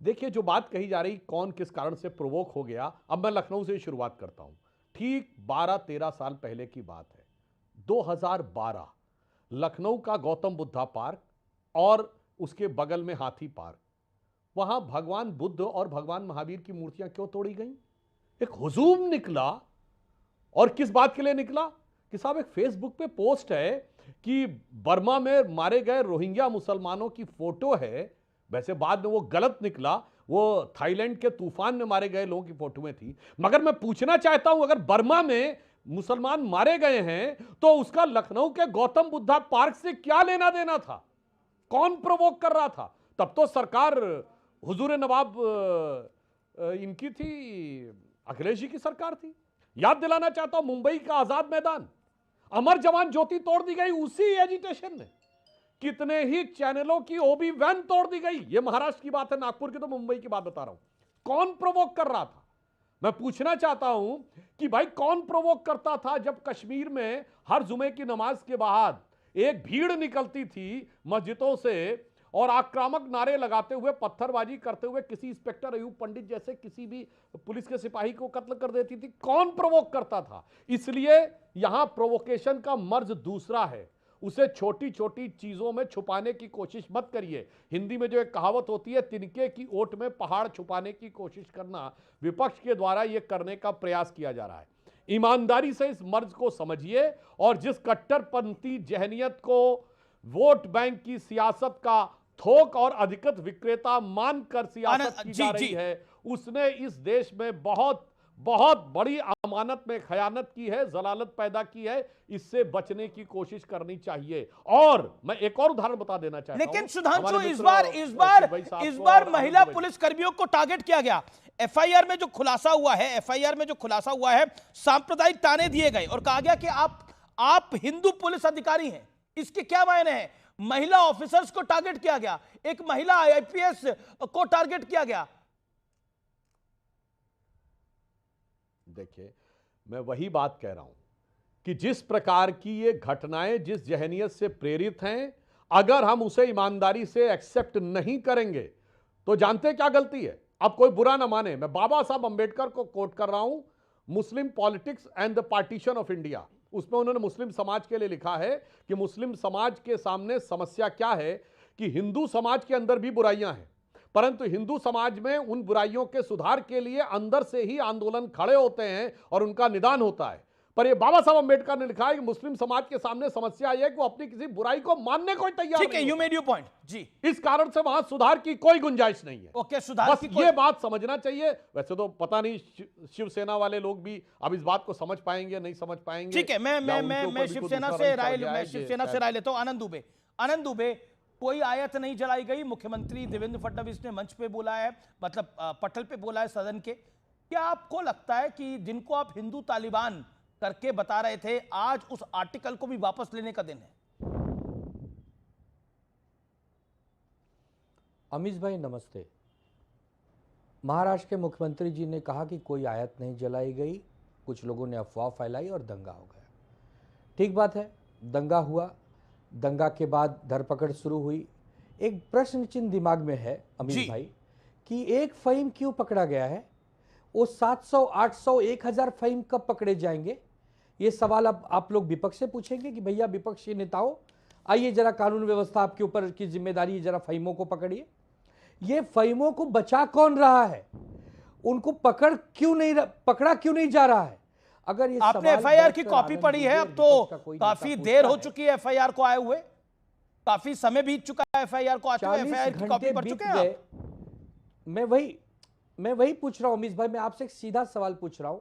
देखिए, जो बात कही जा रही कौन किस कारण से प्रोवोक हो गया, अब मैं लखनऊ से शुरुआत करता हूं। ठीक 12-13 साल पहले की बात है, 2012, लखनऊ का गौतम बुद्धा पार्क और उसके बगल में हाथी पार्क, वहां भगवान बुद्ध और भगवान महावीर की मूर्तियां क्यों तोड़ी गई? एक हुजूम निकला। और किस बात के लिए निकला कि साहब एक फेसबुक पे पोस्ट है कि बर्मा में मारे गए रोहिंग्या मुसलमानों की फोटो है। वैसे बाद में वो गलत निकला, वो थाईलैंड के तूफान में मारे गए लोगों की फोटोएं थी। मगर मैं पूछना चाहता हूं, अगर बर्मा में मुसलमान मारे गए हैं तो उसका लखनऊ के गौतम बुद्धा पार्क से क्या लेना देना था? कौन प्रोवोक कर रहा था? तब तो सरकार हुजूर नवाब इनकी थी, अखिलेश जी की सरकार थी। याद दिलाना चाहता हूं, मुंबई का आजाद मैदान, अमर जवान ज्योति तोड़ दी गई उसी एजिटेशन में। कितने ही चैनलों की ओबी वैन तोड़ दी गई। ये महाराष्ट्र की बात है, नागपुर की तो मुंबई की बात बता रहा हूं। कौन प्रोवोक कर रहा था? मैं पूछना चाहता हूं कि भाई कौन प्रोवोक करता था जब कश्मीर में हर जुमे की नमाज के बाद एक भीड़ निकलती थी मस्जिदों से और आक्रामक नारे लगाते हुए, पत्थरबाजी करते हुए किसी इंस्पेक्टर अयूब पंडित जैसे किसी भी पुलिस के सिपाही को कत्ल कर देती थी? कौन प्रोवोक करता था? इसलिए यहां प्रोवोकेशन का मर्ज दूसरा है। उसे छोटी छोटी चीजों में छुपाने की कोशिश मत करिए। हिंदी में जो एक कहावत होती है, तिनके की ओट में पहाड़ छुपाने की कोशिश करना, विपक्ष के द्वारा यह करने का प्रयास किया जा रहा है। ईमानदारी से इस मर्ज को समझिए और जिस कट्टरपंथी जहनियत को वोट बैंक की सियासत का थोक और अधिकृत विक्रेता मानकर सियासत की जा रही है, उसने इस देश में बहुत बहुत बड़ी अमानत में खयानत की है, जलालत पैदा की है। इससे बचने की कोशिश करनी चाहिए। और मैं एक और उदाहरण बता देना चाहता हूं। लेकिन सुधांशु, इस बार महिला पुलिस कर्मियों को टारगेट किया गया। एफआईआर में जो खुलासा हुआ है, सांप्रदायिक ताने दिए गए और कहा गया कि आप हिंदू पुलिस अधिकारी हैं। इसके क्या मायने हैं? महिला ऑफिसर्स को टारगेट किया गया, एक महिला आईपीएस को टारगेट किया गया। देखिए, मैं वही बात कह रहा हूं कि जिस प्रकार की ये घटनाएं जिस जहनियत से प्रेरित हैं, अगर हम उसे ईमानदारी से एक्सेप्ट नहीं करेंगे तो जानते क्या गलती है? अब कोई बुरा ना माने, मैं बाबा साहब अंबेडकर को कोट कर रहा हूं, Muslim politics and the partition of India. उसमें उन्होंने मुस्लिम समाज के लिए लिखा है कि मुस्लिम समाज के सामने समस्या क्या है कि हिंदू समाज के अंदर भी बुराइयां हैं, परंतु हिंदू समाज में उन बुराइयों के सुधार के लिए अंदर से ही आंदोलन खड़े होते हैं और उनका निदान होता है। पर ये बाबा साहब अंबेडकर ने लिखा है कि मुस्लिम समाज के सामने समस्या यह है कि वो अपनी किसी बुराई को मानने को तैयार नहीं। ठीक है, यू मेड योर पॉइंट जी। इस कारण से वहां सुधार की कोई गुंजाइश नहीं है। ओके, सुधार बस ये बात समझना चाहिए। वैसे तो पता नहीं शिवसेना वाले लोग भी अब इस बात को समझ पाएंगे नहीं समझ पाएंगे। ठीक है, मैं शिवसेना से राय लेता हूं। आनंद दुबे, कोई आयत नहीं जलाई गई। मुख्यमंत्री देवेंद्र फडणवीस ने मंच पे बोला है, मतलब पटल पे बोला है सदन के। क्या आपको लगता है कि जिनको आप हिंदू तालिबान करके बता रहे थे, आज उस आर्टिकल को भी वापस लेने का दिन है? अमीश भाई नमस्ते। महाराष्ट्र के मुख्यमंत्री जी ने कहा कि कोई आयत नहीं जलाई गई, कुछ लोगों ने अफवाह फैलाई और दंगा हो गया। ठीक बात है, दंगा हुआ, दंगा के बाद धरपकड़ शुरू हुई। एक प्रश्न चिन्ह दिमाग में है अमीश भाई कि एक फहीम क्यों पकड़ा गया है? वो 700, 800, 1000 फहीम कब पकड़े जाएंगे? ये सवाल अब आप लोग विपक्ष से पूछेंगे कि भैया विपक्षी नेताओं, आइए जरा कानून व्यवस्था आपके ऊपर की जिम्मेदारी, जरा फहीमों को पकड़िए। ये फहीमों को बचा कौन रहा है? उनको पकड़ा क्यों नहीं जा रहा है? अगर ये आपने एफआईआर की कॉपी पढ़ी है? अब तो काफी देर हो चुकी है एफआईआर को आए हुए, काफी समय बीत चुका है एफआईआर को आते हुए। एफआईआर की कॉपी पढ़ चुके हैं आप? मैं वही पूछ रहा हूं अमीश भाई, मैं आपसे एक सीधा सवाल पूछ रहा हूं।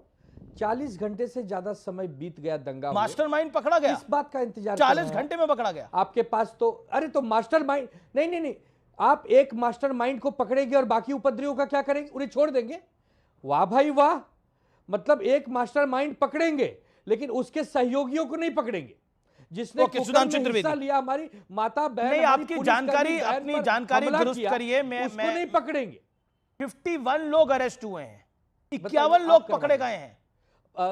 40 घंटे से ज्यादा समय बीत गया, दंगा मास्टरमाइंड पकड़ा गया, इस बात का इंतजार 40 घंटे में पकड़ा गया आपके पास तो? अरे तो मास्टरमाइंड नहीं, आप एक मास्टरमाइंड को पकड़ेंगे और बाकी उपद्रवियों का क्या करेंगे? उन्हें छोड़ देंगे? वाह भाई वाह, मतलब एक मास्टरमाइंड पकड़ेंगे लेकिन उसके सहयोगियों को नहीं पकड़ेंगे, जिसने हिस्सा लिया, हमारी माता बहन। नहीं, आपकी जानकारी, अपनी जानकारी दुरुस्त करिए। उसको नहीं पकड़ेंगे। 51 लोग अरेस्ट हुए हैं, 51 लोग पकड़े गए हैं।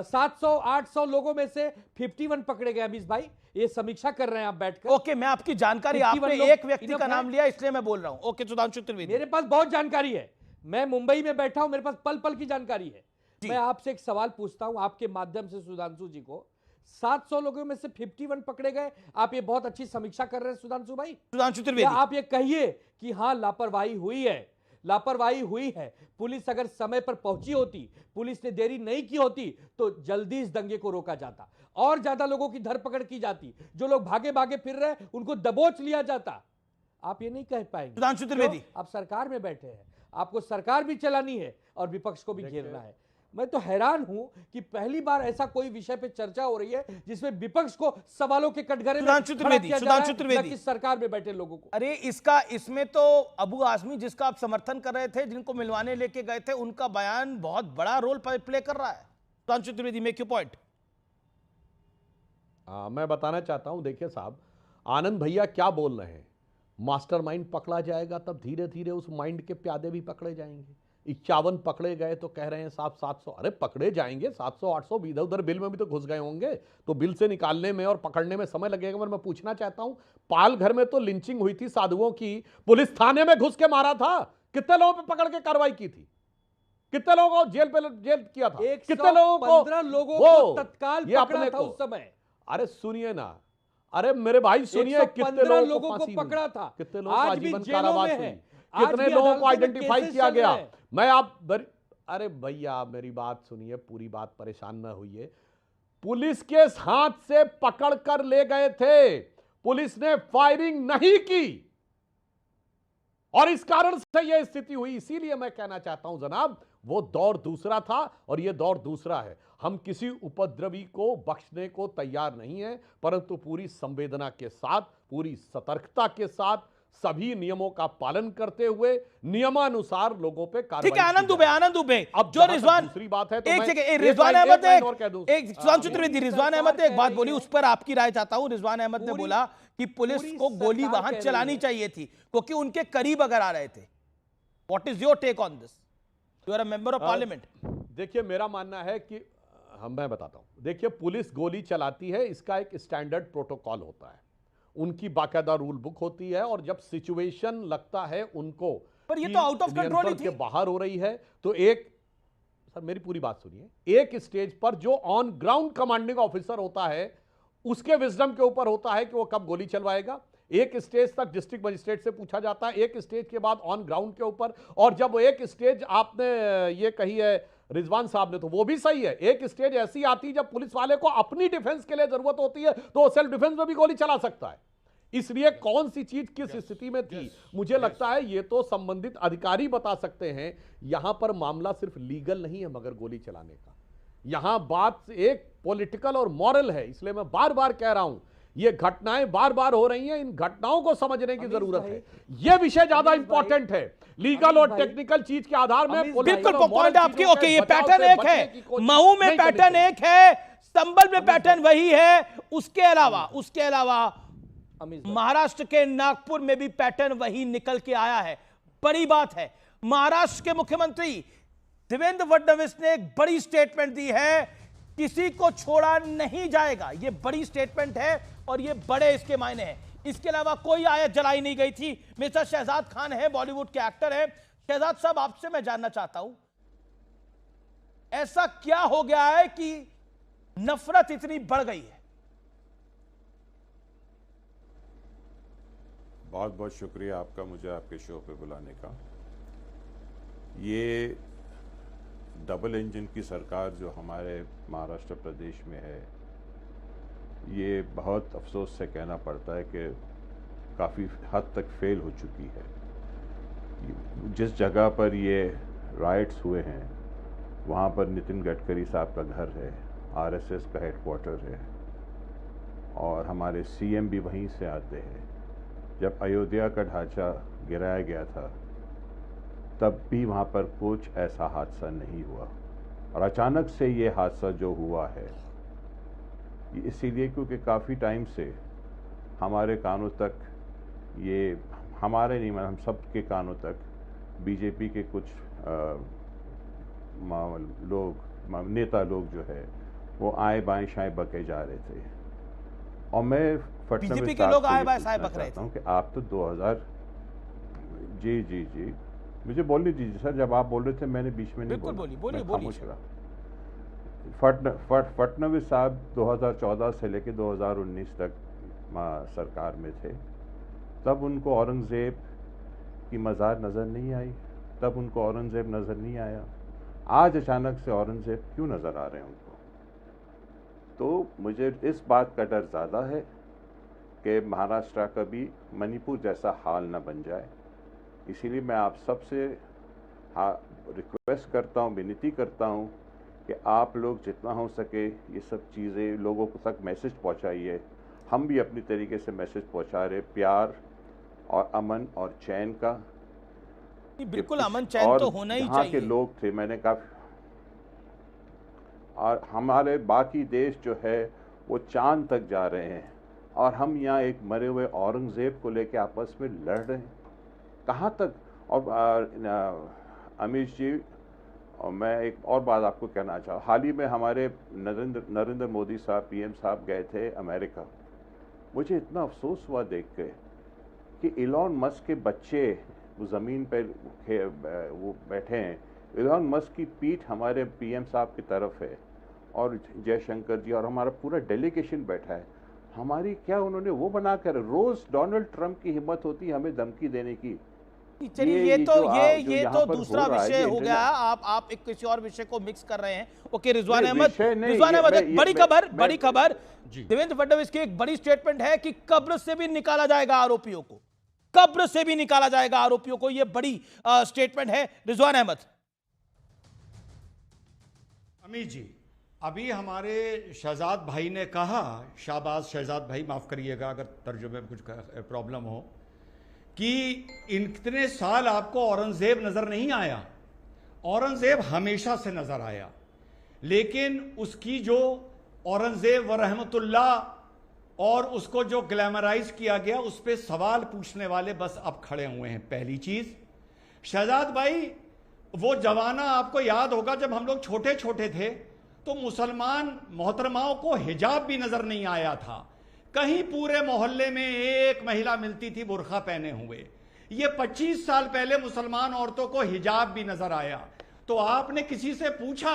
700-800 लोगों में से 51 पकड़े गए अमीश भाई, ये समीक्षा कर रहे हैं आप बैठकर। ओके, मैं आपकी जानकारी, आपने एक व्यक्ति का नाम लिया इसलिए मैं बोल रहा हूं। ओके सुधांशु त्रिवेदी, मेरे पास बहुत जानकारी है। मैं मुंबई में बैठा हूं, मेरे पास पल पल की जानकारी है। मैं आपसे एक सवाल पूछता हूं आपके माध्यम से सुधांशु जी को, 700 लोगों में से 51 पकड़े गए। आप ये बहुत अच्छी समीक्षा कर रहे हैं सुधांशु भाई, सुधांशु त्रिवेदी, आप ये कहिए कि हाँ लापरवाही हुई है, लापरवाही हुई है। पुलिस अगर समय पर पहुंची होती, पुलिस ने देरी नहीं की होती, तो जल्दी इस दंगे को रोका जाता और ज्यादा लोगों की धरपकड़ की जाती। जो लोग भागे भागे फिर रहे उनको दबोच लिया जाता। आप ये नहीं कह पाएंगे सुधांशु त्रिवेदी, आप सरकार में बैठे हैं, आपको सरकार भी चलानी है और विपक्ष को भी घेरना है। मैं तो हैरान हूं कि पहली बार ऐसा कोई विषय पे चर्चा हो रही है जिसमें विपक्ष को सवालों के कटघरे में सुधांशु त्रिवेदी, सुधांशु त्रिवेदी, सरकार में बैठे लोगों को। अरे इसमें तो अबू आजमी जिसका आप समर्थन कर रहे थे, जिनको मिलवाने लेके गए थे, उनका बयान बहुत बड़ा रोल प्ले कर रहा है। Sudhanshu Trivedi, make your point. मैं बताना चाहता हूं, देखिए साहब, आनंद भैया क्या बोल रहे हैं, मास्टरमाइंड पकड़ा जाएगा तब धीरे धीरे उस माइंड के प्यादे भी पकड़े जाएंगे। 51 पकड़े गए तो कह रहे हैं साहब 700, अरे पकड़े जाएंगे 700 800 भी, इधर उधर बिल में भी तो घुस गए होंगे, तो बिल से निकालने में और पकड़ने में समय लगेगा। मैं पूछना चाहता हूं, पाल घर में तो लिंचिंग हुई थी साधुओं की, पुलिस थाने में घुस के मारा था, कितने लोगों पे पकड़ के कार्रवाई की थी, कितने लोगों को जेल किया था, कितने लोगों को 15 लोगों को तत्काल पकड़ा था उस समय। अरे सुनिए ना, अरे मेरे भाई सुनिए, कितने लोगों को पकड़ा था, कितने लोगों को आजीवन कारावास हुई, कितने लोगों को आइडेंटिफाई किया गया। मैं अरे भैया मेरी बात सुनिए, पूरी बात, परेशान न होइए। पुलिस के हाथ से पकड़ कर ले गए थे, पुलिस ने फायरिंग नहीं की और इस कारण से यह स्थिति हुई। इसीलिए मैं कहना चाहता हूं जनाब, वो दौर दूसरा था और यह दौर दूसरा है। हम किसी उपद्रवी को बख्शने को तैयार नहीं है, परंतु पूरी संवेदना के साथ, पूरी सतर्कता के साथ, सभी नियमों का पालन करते हुए नियमानुसार लोगों पे कार्रवाई। ठीक है, आनंद दुबे, अब जो रिजवान, दूसरी बात है तो एक मैं रिजवान अहमद ने एक सुधांशु त्रिवेदी, रिजवान अहमद ने एक बात बोली, उस पर आपकी राय चाहता हूं। रिजवान अहमद ने बोला कि पुलिस को गोली वहां चलानी चाहिए थी क्योंकि उनके करीब अगर आ रहे थे। What is your take on this? You are a member of parliament. देखिए मेरा मानना है कि मैं बताता हूं, देखिए पुलिस गोली चलाती है, इसका एक स्टैंडर्ड प्रोटोकॉल होता है, उनकी बाकायदा रूल बुक होती है, और जब सिचुएशन लगता है उनको पर ये तो आउट ऑफ कंट्रोल के बाहर हो रही है, तो एक, सर मेरी पूरी बात सुनिए, एक स्टेज पर जो ऑन ग्राउंड कमांडिंग ऑफिसर होता है उसके विजडम के ऊपर होता है कि वो कब गोली चलवाएगा। एक स्टेज तक डिस्ट्रिक्ट मजिस्ट्रेट से पूछा जाता है, एक स्टेज के बाद ऑन ग्राउंड के ऊपर, और जब एक स्टेज आपने ये कही है रिजवान साहब ने, तो वो भी सही है, एक स्टेज ऐसी आती है जब पुलिस वाले को अपनी डिफेंस के लिए जरूरत होती है तो सेल्फ डिफेंस में भी गोली चला सकता है। इसलिए कौन सी चीज किस स्थिति में थी, मुझे लगता है ये तो संबंधित अधिकारी बता सकते हैं। यहां पर मामला सिर्फ लीगल नहीं है मगर गोली चलाने का, यहां बात एक पॉलिटिकल और मॉरल है। इसलिए मैं बार बार कह रहा हूं, ये घटनाएं बार बार हो रही हैं, इन घटनाओं को समझने की जरूरत है। यह विषय ज्यादा इंपॉर्टेंट है, लीगल और टेक्निकल चीज के आधार में। बिल्कुल पॉइंट आपकी ओके, ये पैटर्न एक है, महू में पैटर्न एक है, संबल में पैटर्न वही है, उसके अलावा महाराष्ट्र के नागपुर में भी पैटर्न वही निकल के आया है। बड़ी बात है, महाराष्ट्र के मुख्यमंत्री देवेंद्र फडणवीस ने एक बड़ी स्टेटमेंट दी है, किसी को छोड़ा नहीं जाएगा। यह बड़ी स्टेटमेंट है और ये बड़े इसके मायने हैं। इसके अलावा कोई आयत जलाई नहीं गई थी। मिस्टर शहजाद खान है, बॉलीवुड के एक्टर हैं। शहजाद साहब, आपसे मैं जानना चाहता हूं, ऐसा क्या हो गया है कि नफरत इतनी बढ़ गई है? बहुत बहुत शुक्रिया आपका मुझे आपके शो पे बुलाने का। ये डबल इंजन की सरकार जो हमारे महाराष्ट्र प्रदेश में है, ये बहुत अफसोस से कहना पड़ता है कि काफ़ी हद तक फेल हो चुकी है। जिस जगह पर ये राइट्स हुए हैं वहाँ पर नितिन गडकरी साहब का घर है, आरएसएस का हेडक्वार्टर है, और हमारे सीएम भी वहीं से आते हैं। जब अयोध्या का ढांचा गिराया गया था तब भी वहाँ पर कुछ ऐसा हादसा नहीं हुआ, और अचानक से ये हादसा जो हुआ है इसीलिए क्योंकि काफ़ी टाइम से हमारे कानों तक, ये हमारे नहीं, हम सब के कानों तक बीजेपी के कुछ नेता लोग जो है वो आए बाएं शाएं बके जा रहे थे। और मैं बीजेपी के लोग आए बाएं शाएं बक रहे थे कि आप तो 2000 जी मुझे बोलने दीजिए सर, जब आप बोल रहे थे मैंने बीच में नहीं बिल्कुल बोला। बोलिए, मैं बोलिए। खामोश रहा। फडणवीस साहब 2014 से लेकर 2019 तक सरकार में थे, तब उनको औरंगजेब की मज़ार नज़र नहीं आई, तब उनको औरंगजेब नज़र नहीं आया। आज अचानक से औरंगजेब क्यों नज़र आ रहे हैं उनको? तो मुझे इस बात का डर ज़्यादा है कि महाराष्ट्र का भी मणिपुर जैसा हाल न बन जाए। इसीलिए मैं आप सबसे रिक्वेस्ट करता हूँ, विनती करता हूँ कि आप लोग जितना हो सके ये सब चीज़ें लोगों तक मैसेज पहुँचाइए। हम भी अपनी तरीके से मैसेज पहुँचा रहे, प्यार और अमन और चैन का। बिल्कुल अमन चैन तो होना ही यहाँ के चाहिए। लोग थे, मैंने काफ़ी, और हमारे बाकी देश जो है वो चांद तक जा रहे हैं और हम यहाँ एक मरे हुए औरंगजेब को लेकर आपस में लड़ रहे हैं। कहाँ तक? और अमित जी, और मैं एक और बात आपको कहना चाहूँ, हाल ही में हमारे नरेंद्र मोदी साहब पीएम साहब गए थे अमेरिका। मुझे इतना अफसोस हुआ देख के कि इलॉन मस्क के बच्चे वो ज़मीन पर वो बैठे हैं, इलॉन मस्क की पीठ हमारे पीएम साहब की तरफ है और जयशंकर जी और हमारा पूरा डेलीगेशन बैठा है। हमारी क्या उन्होंने वो बनाकर, रोज़ डोनाल्ड ट्रंप की हिम्मत होती है हमें धमकी देने की। चलिए ये तो दूसरा विषय हो गया। आप एक किसी और विषय को मिक्स कर रहे हैं। ओके, रिजवान अहमद, एक बड़ी खबर देवेंद्र फडणवीस की एक बड़ी स्टेटमेंट है कि कब्र से भी निकाला जाएगा आरोपियों को, कब्र से भी निकाला जाएगा आरोपियों को। ये बड़ी स्टेटमेंट है। रिजवान अहमद। अमित जी, अभी हमारे शहजाद भाई ने कहा, शाहबाज शहजाद भाई, माफ करिएगा अगर तर्जुमे में कुछ प्रॉब्लम हो, कि इतने साल आपको औरंगजेब नजर नहीं आया। औरंगजेब हमेशा से नजर आया, लेकिन उसकी जो औरंगजेब व रहमतुल्लाह और उसको जो ग्लैमराइज किया गया, उस पर सवाल पूछने वाले बस अब खड़े हुए हैं। पहली चीज, शहजाद भाई, वो जमाना आपको याद होगा जब हम लोग छोटे छोटे थे तो मुसलमान मोहतरमाओं को हिजाब भी नजर नहीं आया था। कहीं पूरे मोहल्ले में एक महिला मिलती थी बुर्खा पहने हुए। ये 25 साल पहले मुसलमान औरतों को हिजाब भी नजर आया। तो आपने किसी से पूछा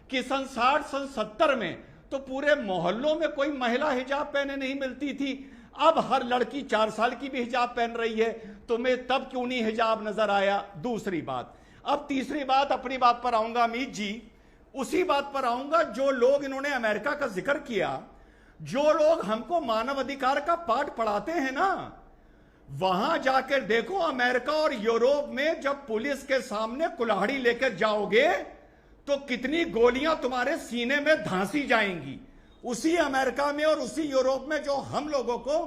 कि सन 60 सन 70 में तो पूरे मोहल्लों में कोई महिला हिजाब पहने नहीं मिलती थी, अब हर लड़की 4 साल की भी हिजाब पहन रही है, तुम्हें तब क्यों नहीं हिजाब नजर आया? दूसरी बात। अब तीसरी बात, अपनी बात पर आऊंगा अमित जी, उसी बात पर आऊंगा जो लोग इन्होंने अमेरिका का जिक्र किया, जो लोग हमको मानव अधिकार का पाठ पढ़ाते हैं ना, वहां जाकर देखो अमेरिका और यूरोप में जब पुलिस के सामने कुल्हाड़ी लेकर जाओगे तो कितनी गोलियां तुम्हारे सीने में धांसी जाएंगी। उसी अमेरिका में और उसी यूरोप में जो हम लोगों को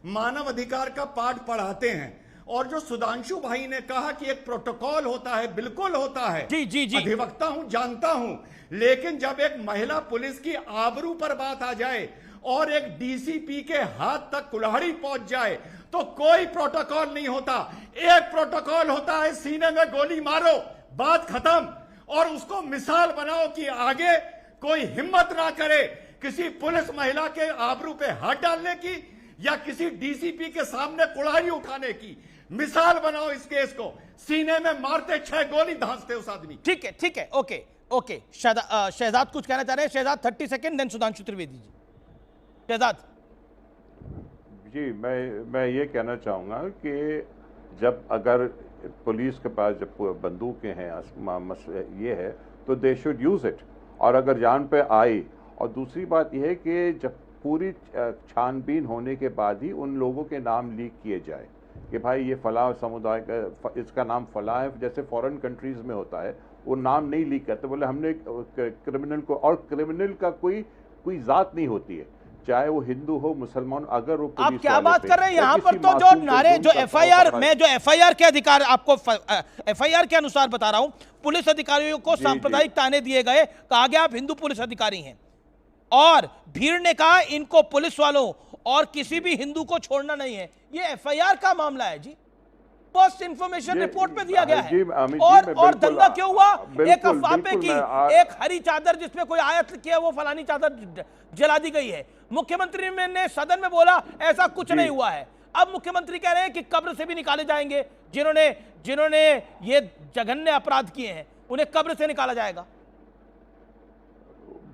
मानव अधिकार का पाठ पढ़ाते हैं। और जो सुधांशु भाई ने कहा कि एक प्रोटोकॉल होता है, बिल्कुल होता है। जी। अधिवक्ता हूं, जानता हूं, लेकिन जब एक महिला पुलिस की आबरू पर बात आ जाए और एक डीसीपी के हाथ तक कुल्हाड़ी पहुंच जाए तो कोई प्रोटोकॉल नहीं होता। एक प्रोटोकॉल होता है, सीने में गोली मारो, बात खत्म। और उसको मिसाल बनाओ कि आगे कोई हिम्मत ना करे किसी पुलिस महिला के आबरू पे हाथ डालने की या किसी डीसीपी के सामने कुल्हाड़ी उठाने की। मिसाल बनाओ इस केस को, सीने में मारते 6 गोली धांसते उस आदमी। ठीक है, ओके। शहजाद कुछ कहना चाह रहे हैं। Shahzad 30 second, then Sudhanshu Trivedi ji. शहजाद जी, मैं ये कहना चाहूँगा कि जब अगर पुलिस के पास जब बंदूकें हैं, ये है, तो दे शुड यूज़ इट। और अगर जान पे आई, और दूसरी बात यह है कि जब पूरी छानबीन होने के बाद ही उन लोगों के नाम लीक किए जाए कि भाई ये फलां समुदाय का, इसका नाम फलां है, जैसे फॉरेन कंट्रीज में होता है, वो नाम नहीं लीक करते। बोले हमने क्रिमिनल को, और क्रिमिनल का कोई जात नहीं होती है, चाहे वो हिंदू हो मुसलमान। अगर वो आप क्या बात कर रहे हैं यहाँ पर? तो जो नारे, जो एफआईआर के अधिकार, आपको एफआईआर के अनुसार बता रहा हूं, पुलिस अधिकारियों को सांप्रदायिक ताने दिए गए, कहा गया आप हिंदू पुलिस अधिकारी हैं, और भीड़ ने कहा इनको पुलिस वालों और किसी भी हिंदू को छोड़ना नहीं है। ये एफआईआर का मामला है जी, फर्स्ट इंफॉर्मेशन रिपोर्ट में दिया गया है। और दंगा क्यों हुआ? एक अफवाह पे की एक हरी चादर जिसमें कोई आयत किया, वो फलानी चादर जला दी गई है। मुख्यमंत्री ने सदन में बोला ऐसा कुछ नहीं हुआ है। अब मुख्यमंत्री कह रहे हैं कि कब्र से भी निकाले जाएंगे, जिन्होंने ये जघन्य अपराध किए हैं उन्हें कब्र से निकाला जाएगा।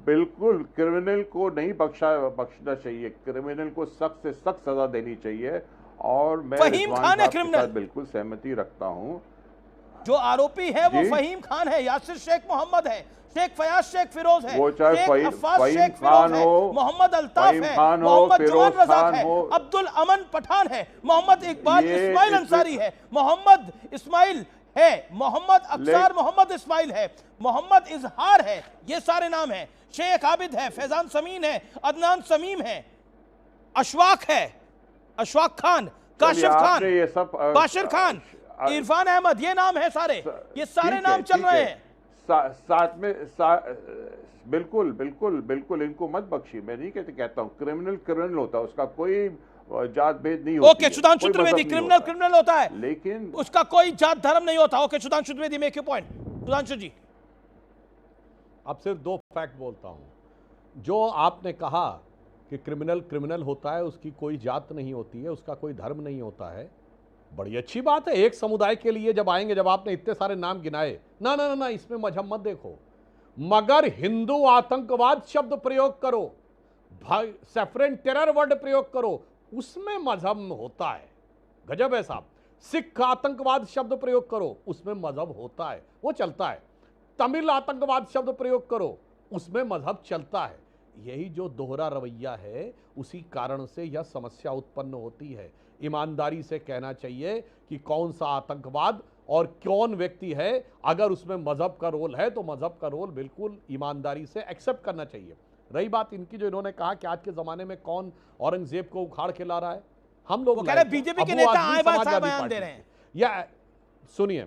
बिल्कुल, क्रिमिनल को नहीं बख्शना चाहिए, क्रिमिनल को सख्त से सख्त सजा देनी चाहिए। और मैं फहीम खान है क्रिमिनल, बिल्कुल सहमति रखता हूं। जो आरोपी है वो फहीम खान है, यासिर शेख मोहम्मद है, शेख फयाज शेख फिरोज है, वो चाहे शेख अब्बास शेख फिरोज है, मोहम्मद अल्ताफ है, मोहम्मद जवान रजाक है, अब्दुल अमन पठान है, मोहम्मद इकबाल इस्माइल अंसारी है, मोहम्मद इस्माइल है, मोहम्मद अक्सर मोहम्मद इस्माइल है, मोहम्मद इजहार है, ये सारे नाम हैं। शेख आबिद है, फैजान समीन है, अदनान समीम है, अशवाक है, अशवाक खान, काशिफ खान, बाशिर खान, इरफान अहमद, ये नाम है सारे, ये सारे नाम चल रहे हैं साथ में। बिल्कुल बिल्कुल बिल्कुल, इनको मत बख्शी। मैं नहीं कहता हूँ, क्रिमिनल होता है, उसका कोई जात भेद नहीं होती। ओके, सुधांशु त्रिवेदी, क्रिमिनल होता है, लेकिन उसका कोई जात धर्म नहीं होता। Okay, Sudhanshu Trivedi, make your point. Sudhanshu ji, अब सिर्फ 2 फैक्ट बोलता हूं। जो आपने कहा कि क्रिमिनल होता है, उसकी कोई जात नहीं होती है, उसका कोई धर्म नहीं होता है, बड़ी अच्छी बात है। एक समुदाय के लिए जब आएंगे, जब आपने इतने सारे नाम गिनाए, ना ना ना, इसमें मजहब मत देखो, मगर हिंदू आतंकवाद शब्द प्रयोग करो, भाई सेफरन टेरर वर्ड प्रयोग करो, उसमें मजहब होता है। गजब है साहब। सिख आतंकवाद शब्द प्रयोग करो, उसमें मजहब होता है, वो चलता है। तमिल आतंकवाद शब्द प्रयोग करो, उसमें मजहब चलता है। यही जो दोहरा रवैया है, उसी कारण से यह समस्या उत्पन्न होती है। ईमानदारी से कहना चाहिए कि कौन सा आतंकवाद और कौन व्यक्ति है। अगर उसमें मजहब का रोल है तो मजहब का रोल बिल्कुल ईमानदारी से एक्सेप्ट करना चाहिए। रही बात इनकी, जो इन्होंने कहा कि आज के जमाने में कौन औरंगजेब को उखाड़ के ला रहा है, हम लोग कह रहे हैं बीजेपी के नेता आए बाएं बयान दे रहे हैं। या सुनिए,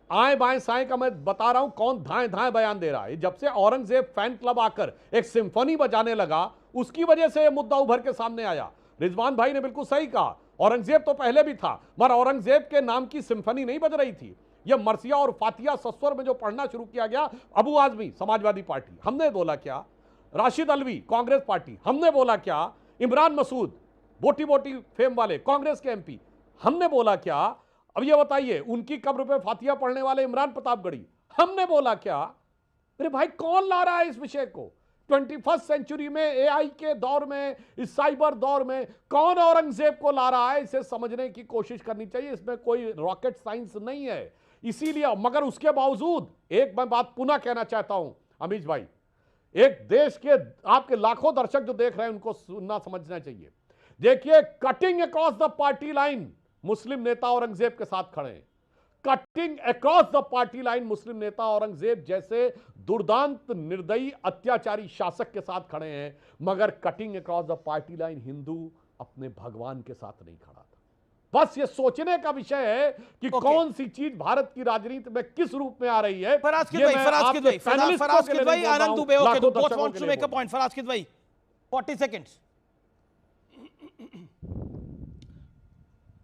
आए बाएं साएं का मैं बता रहा हूं कौन धाएं धाएं बयान दे रहा है। जब से औरंगजेब फैन क्लब आकर एक सिम्फनी बजाने लगा, उसकी वजह से यह मुद्दा उभर के सामने आया। रिजवान भाई ने बिल्कुल सही कहा, औरंगजेब तो पहले भी था, मगर औरंगजेब के नाम की सिम्फनी नहीं बज रही थी। यह मरसिया और फातिया सस्वर में जो पढ़ना शुरू किया गया, अबू आजमी समाजवादी पार्टी, हमने बोला क्या? राशिद अलवी कांग्रेस पार्टी, हमने बोला क्या? इमरान मसूद बोटी बोटी फेम वाले कांग्रेस के एमपी, हमने बोला क्या? अब ये बताइए, उनकी कब्र पे फातिया पढ़ने वाले इमरान प्रतापगढ़ी, हमने बोला क्या? अरे भाई, कौन ला रहा है इस विषय को? 21st सेंचुरी में, एआई के दौर में, इस साइबर दौर में कौन औरंगजेब को ला रहा है? इसे समझने की कोशिश करनी चाहिए। इसमें कोई रॉकेट साइंस नहीं है। इसीलिए, मगर उसके बावजूद एक मैं बात पुनः कहना चाहता हूं अमीश भाई, एक देश के आपके लाखों दर्शक जो देख रहे हैं, उनको सुनना समझना चाहिए। देखिए, cutting across the party line Muslim नेता औरंगजेब के साथ खड़े हैं। Cutting across the party line Muslim नेता औरंगजेब जैसे दुर्दांत, निर्दयी, अत्याचारी शासक के साथ खड़े हैं, मगर cutting across the party line Hindu अपने भगवान के साथ नहीं खड़ा था। बस ये सोचने का विषय है कि कौन सी चीज भारत की राजनीति में किस रूप में आ रही है। Faraz Kidwai, Anand Dubey, okay, both wants to make a point. Faraz Kidwai, 40 seconds.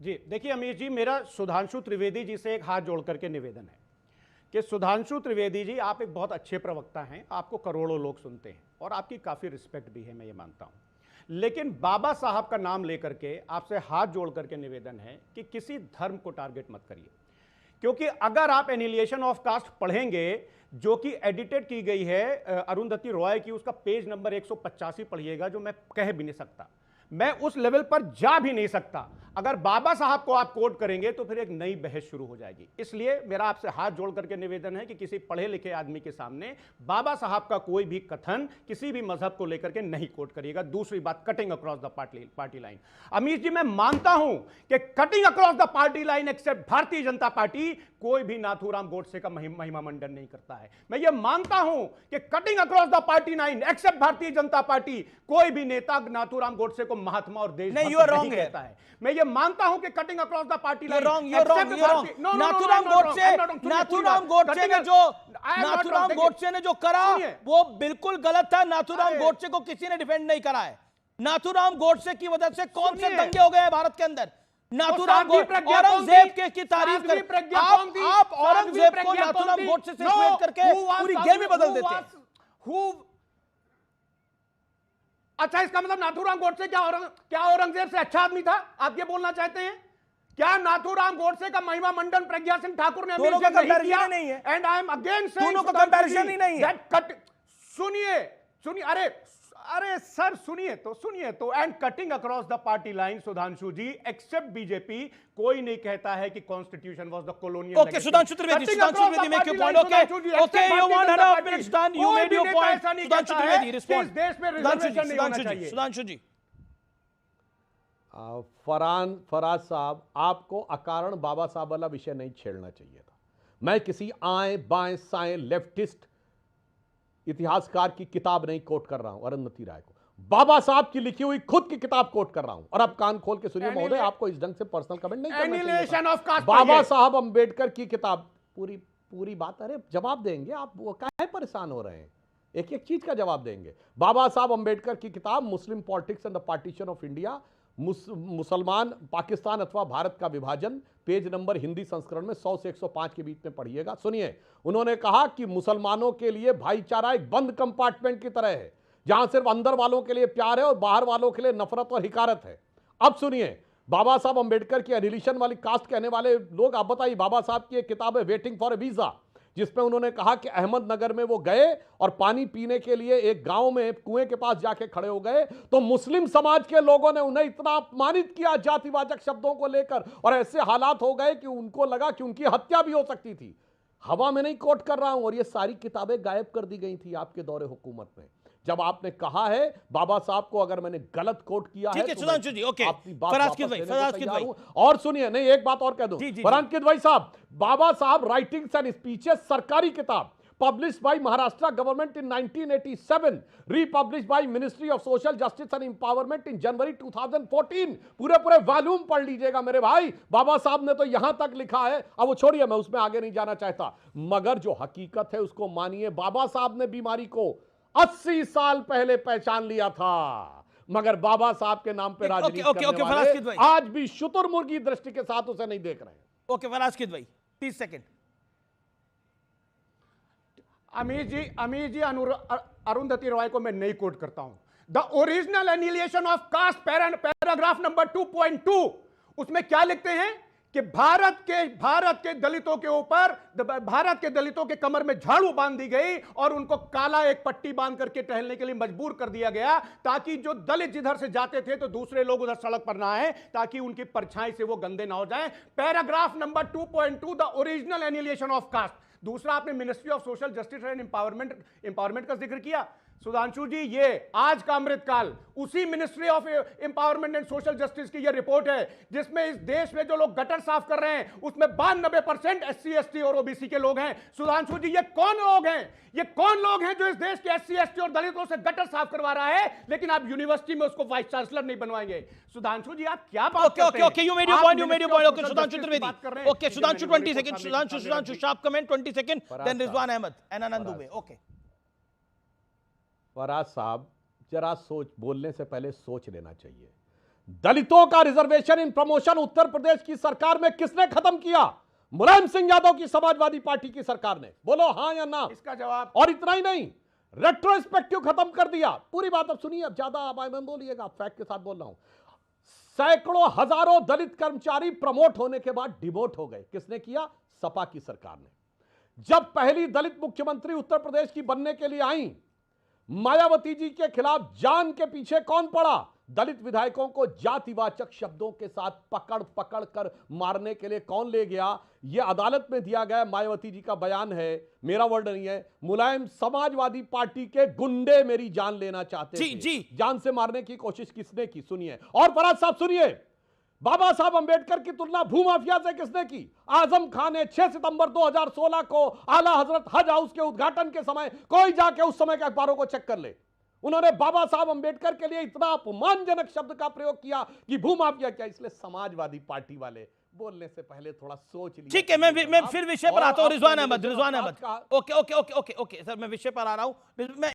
जी देखिए अमीर जी, मेरा सुधांशु त्रिवेदी जी से एक हाथ जोड़ करके निवेदन है कि सुधांशु त्रिवेदी जी, आप एक बहुत अच्छे प्रवक्ता हैं, आपको करोड़ों लोग सुनते हैं और आपकी काफ़ी रिस्पेक्ट भी है, मैं ये मानता हूं। लेकिन बाबा साहब का नाम लेकर के आपसे हाथ जोड़ करके निवेदन है कि किसी धर्म को टारगेट मत करिए, क्योंकि अगर आप एनिलिएशन ऑफ कास्ट पढ़ेंगे, जो कि एडिटेड की गई है अरुंधति रॉय की, उसका पेज नंबर 185 पढ़िएगा, जो मैं कह भी नहीं सकता, मैं उस लेवल पर जा भी नहीं सकता। अगर बाबा साहब को आप कोट करेंगे तो फिर एक नई बहस शुरू हो जाएगी। इसलिए मेरा आपसे हाथ जोड़ करके निवेदन है कि किसी पढ़े लिखे आदमी के सामने बाबा साहब का कोई भी कथन किसी भी मजहब को लेकर के नहीं कोट करिएगा। दूसरी बात, cutting across the party line. Amir ji, मैं मानता हूं कि cutting across the party line except Bharatiya Janata party कोई भी नाथूराम गोडसे का महिमा मंडन नहीं करता है। मैं ये मानता हूं कि cutting across the party line except Bharatiya Janata party कोई भी नेता नाथूराम गोडसे को महात्मा और देश नहीं, you are wrong कहता है। मैं ये मानता हूं कि cutting across the party line, Nathuram Godse ने जो करा वो बिल्कुल गलत था। नाथूराम गोडसे को किसी ने डिफेंड नहीं करा है। नाथूराम गोडसे की वजह से कौन से दंगे हो गए हैं भारत के अंदर? नाथूराम औरंगजेब की तारीफ कर, आप औरंगजेब को नाथूराम गोडसे से इक्वेट करके पूरी गेम ही बदल देते हैं। अच्छा, इसका मतलब नाथूराम गोडसे क्या औरंगजेब से अच्छा आदमी था? आप ये बोलना चाहते हैं? क्या नाथूराम गोडसे का महिमा मंडन प्रज्ञा सिंह ठाकुर ने दोनों का कंपैरिजन नहीं है। And I am again saying दोनों का कंपैरिजन ही नहीं है। सुनिए सुनिए, अरे सर सुनिए तो and cutting across the party line, Sudhanshu ji, except BJP, कोई नहीं कहता है कि constitution was the colonial. Okay Sudhanshu Trivedi, make your point. Okay you want half minutes done, you made your point. Sudhanshu Trivedi respond. देश में रिजर्वेशन नहीं होना चाहिए। सुधांशु जी, फराज साहब, आपको अकारण बाबा साहब वाला विषय नहीं छेड़ना चाहिए था। मैं किसी आए बाएं साएं लेफ्टिस्ट इतिहासकार की किताब नहीं कोट कर रहा हूं, अरुंधति राय को, बाबा साहब की लिखी हुई खुद की किताब कोट कर रहा हूं। और अब कान खोल के सुनिए महोदय, आपको इस ढंग से पर्सनल कमेंट नहीं करना चाहिए। बाबा साहब अंबेडकर की किताब, पूरी बात, अरे जवाब देंगे आप, वो काहे परेशान हो रहे हैं, एक एक चीज का जवाब देंगे। बाबा साहब अंबेडकर की किताब Muslim politics and the partition of India, मुसलमान पाकिस्तान अथवा भारत का विभाजन, पेज नंबर हिंदी संस्करण में 100 से 105 के बीच में पढ़िएगा। सुनिए, उन्होंने कहा कि मुसलमानों के लिए भाईचारा एक बंद कंपार्टमेंट की तरह है, जहां सिर्फ अंदर वालों के लिए प्यार है और बाहर वालों के लिए नफरत और हिकारत है। अब सुनिए, बाबा साहब अंबेडकर की एनिलिशन वाली कास्ट कहने वाले लोग, आप बताइए, बाबा साहब की एक किताब है वेटिंग फॉर ए वीजा, जिसमें उन्होंने कहा कि अहमदनगर में वो गए और पानी पीने के लिए एक गांव में कुएं के पास जाके खड़े हो गए, तो मुस्लिम समाज के लोगों ने उन्हें इतना अपमानित किया जातिवाचक शब्दों को लेकर, और ऐसे हालात हो गए कि उनको लगा कि उनकी हत्या भी हो सकती थी। हवा में नहीं कोट कर रहा हूं, और ये सारी किताबें गायब कर दी गई थी आपके दौरे हुकूमत में, जब आपने कहा है बाबा साहब को अगर मैंने गलत कोट किया है, ठीक है सुधांशु जी, ओके। फराज किद भाई, और सुनिए, नहीं एक बात और कह दूं, फराज किद भाई साहब, बाबा साहब राइटिंग्स एंड स्पीचेस सरकारी किताब, published by Maharashtra government in 1987, republished by Ministry of Social Justice and Empowerment in January 2014। पूरे वॉल्यूम पढ़ लीजिएगा मेरे भाई। बाबा साहब ने तो यहां तक लिखा है, अब वो छोड़िए, मैं उसमें आगे नहीं जाना चाहता, मगर जो हकीकत है उसको मानिए। बाबा साहब ने बीमारी को 80 साल पहले पहचान लिया था, मगर बाबा साहब के नाम पे राजनीति करने वाले आज भी शुतुरमुर्गी दृष्टि के साथ उसे नहीं देख रहे हैं। ओके फराज किद भाई 30 सेकंड। अमीर जी अरुंधति रॉय को मैं नहीं कोट करता हूं। The original annihilation of caste paragraph number 2.2, उसमें क्या लिखते हैं कि भारत के दलितों के ऊपर, भारत के दलितों के कमर में झाड़ू बांध दी गई और उनको काला एक पट्टी बांध करके टहलने के लिए मजबूर कर दिया गया, ताकि जो दलित जिधर से जाते थे तो दूसरे लोग उधर सड़क पर ना आए, ताकि उनकी परछाई से वो गंदे ना हो जाएं। Paragraph number 2.2, the original annihilation of caste. दूसरा, आपने ministry of social justice and empowerment का जिक्र किया। सुधांशु जी, ये आज का अमृतकाल उसी ministry of empowerment and social justice की ये रिपोर्ट है, जिसमें इस देश में जो लोग गटर साफ कर रहे हैं उसमें 92% SC ST और OBC के लोग हैं। सुधांशु जी, ये कौन लोग हैं? ये कौन लोग हैं जो इस देश के SC ST और दलितों से गटर साफ करवा रहा है, लेकिन आप यूनिवर्सिटी में उसको वाइस चांसलर नहीं बनवाएंगे? सुधांशु जी, आप क्या बात करते हैं? Okay, you made your point. Okay Sudhanshu Trivedi, okay Sudhanshu 20 second, Sudhanshu sharp comment 20 second, then Rizwan Ahmed and Anand Dubey. Okay Faraz साहब, जरा बोलने से पहले सोच लेना चाहिए। दलितों का reservation in promotion Uttar Pradesh की सरकार में किसने खत्म किया? मुलायम सिंह यादव की समाजवादी पार्टी की सरकार ने। बोलो हां या ना? इसका जवाब। और इतना ही नहीं, रेट्रोस्पेक्टिव खत्म कर दिया। पूरी बात अब सुनिए, अब ज्यादा मैं बोलिएगा, फैक्ट के साथ बोल रहा हूं। सैकड़ों हजारों दलित कर्मचारी प्रमोट होने के बाद डिमोट हो गए। किसने किया? सपा की सरकार ने। जब पहली दलित मुख्यमंत्री उत्तर प्रदेश की बनने के लिए आई, मायावती जी के खिलाफ जान के पीछे कौन पड़ा? दलित विधायकों को जातिवाचक शब्दों के साथ पकड़ कर मारने के लिए कौन ले गया? यह अदालत में दिया गया मायावती जी का बयान है, मेरा वर्ड नहीं है। मुलायम समाजवादी पार्टी के गुंडे मेरी जान लेना चाहते थे। जान से मारने की कोशिश किसने की? सुनिए। और फराज साहब सुनिए, बाबा साहब अंबेडकर की तुलना भूमाफिया से किसने की? आजम खान ने 6 सितंबर 2016 को आला हजरत हज हाउस के उद्घाटन के समय, कोई जाके उस समय के अखबारों को चेक कर ले, उन्होंने बाबा साहब अंबेडकर के लिए इतना अपमानजनक शब्द का प्रयोग किया कि भूमाफिया क्या। इसलिए समाजवादी पार्टी वाले बोलने से पहले थोड़ा सोच लीजिए। ठीक है, मैं फिर विषय पर आता हूं। रिजवान अहमद। ओके सर, मैं विषय पर आ रहा हूं। मैं